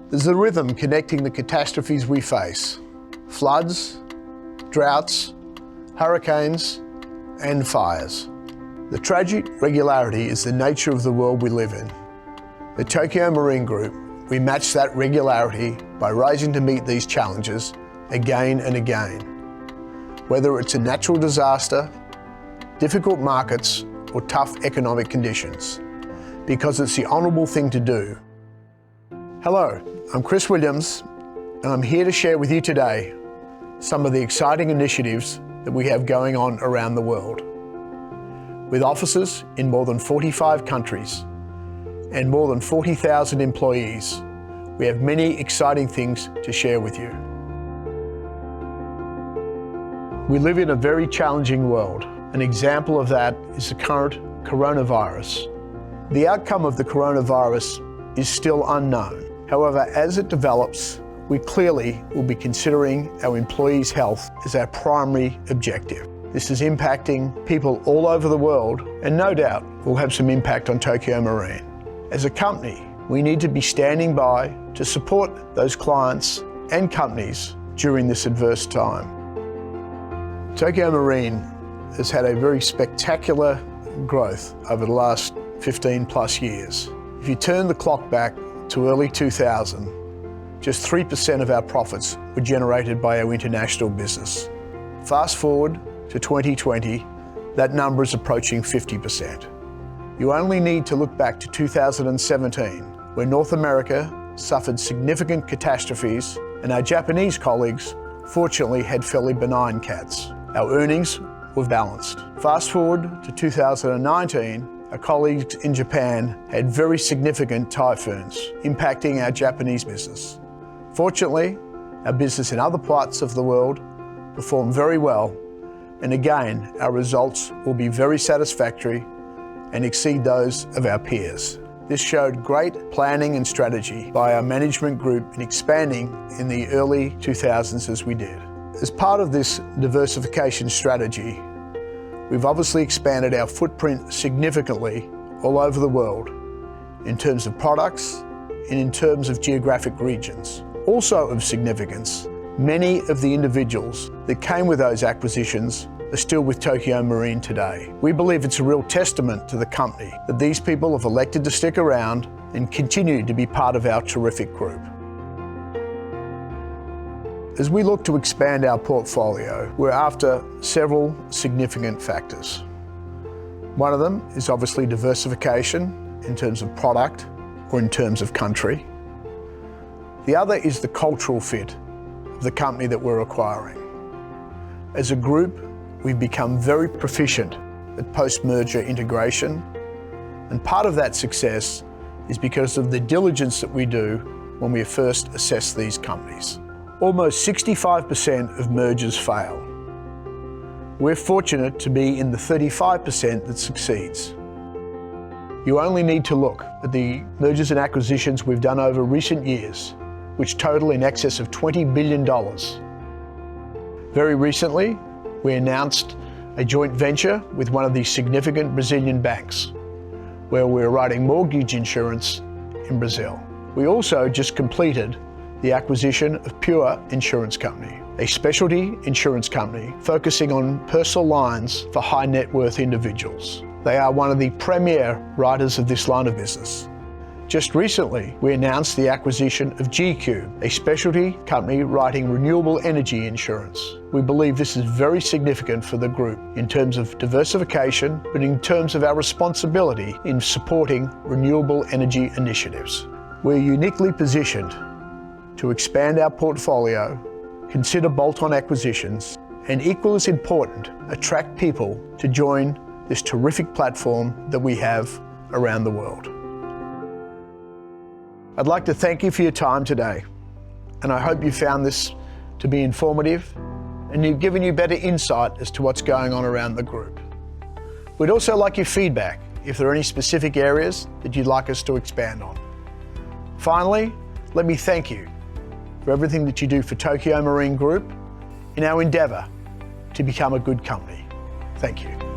There's a rhythm connecting the catastrophes we face: floods, droughts, hurricanes, and fires. The tragic regularity is the nature of the world we live in. At Tokyo Marine Group, we match that regularity by rising to meet these challenges again and again. Whether it's a natural disaster, difficult markets, or tough economic conditions, because it's the honourable thing to do. Hello, I'm Chris Williams, and I'm here to share with you today some of the exciting initiatives that we have going on around the world. With offices in more than 45 countries and more than 40,000 employees, we have many exciting things to share with you. We live in a very challenging world. An example of that is the current coronavirus. The outcome of the coronavirus is still unknown. However, as it develops, we clearly will be considering our employees' health as our primary objective. This is impacting people all over the world and no doubt will have some impact on Tokyo Marine. As a company, we need to be standing by to support those clients and companies during this adverse time. Tokyo Marine has had a very spectacular growth over the last 15 plus years. If you turn the clock back to early 2000, just 3% of our profits were generated by our international business. Fast forward to 2020, that number is approaching 50%. You only need to look back to 2017, where North America suffered significant catastrophes and our Japanese colleagues fortunately had fairly benign cats. Our earnings were balanced. Fast forward to 2019, our colleagues in Japan had very significant typhoons impacting our Japanese business. Fortunately, our business in other parts of the world performed very well, and again, our results will be very satisfactory and exceed those of our peers. This showed great planning and strategy by our management group in expanding in the early 2000s as we did. As part of this diversification strategy, we've obviously expanded our footprint significantly all over the world in terms of products and in terms of geographic regions. Also of significance, many of the individuals that came with those acquisitions are still with Tokyo Marine today. We believe it's a real testament to the company that these people have elected to stick around and continue to be part of our terrific group. As we look to expand our portfolio, we're after several significant factors. One of them is obviously diversification in terms of product or in terms of country. The other is the cultural fit of the company that we're acquiring. As a group, we've become very proficient at post-merger integration, and part of that success is because of the diligence that we do when we first assess these companies. Almost 65% of mergers fail. We're fortunate to be in the 35% that succeeds. You only need to look at the mergers and acquisitions we've done over recent years, which total in excess of $20 billion. Very recently, we announced a joint venture with one of the significant Brazilian banks, where we're writing mortgage insurance in Brazil. We also just completed the acquisition of Pure Insurance Company, a specialty insurance company focusing on personal lines for high net worth individuals. They are one of the premier writers of this line of business. Just recently, we announced the acquisition of G-Cube, a specialty company writing renewable energy insurance. We believe this is very significant for the group in terms of diversification, but in terms of our responsibility in supporting renewable energy initiatives. We're uniquely positioned to expand our portfolio, consider bolt-on acquisitions, and equal as important, attract people to join this terrific platform that we have around the world. I'd like to thank you for your time today, and I hope you found this to be informative and you've given you better insight as to what's going on around the group. We'd also like your feedback if there are any specific areas that you'd like us to expand on. Finally, let me thank you for everything that you do for Tokyo Marine Group in our endeavour to become a good company. Thank you.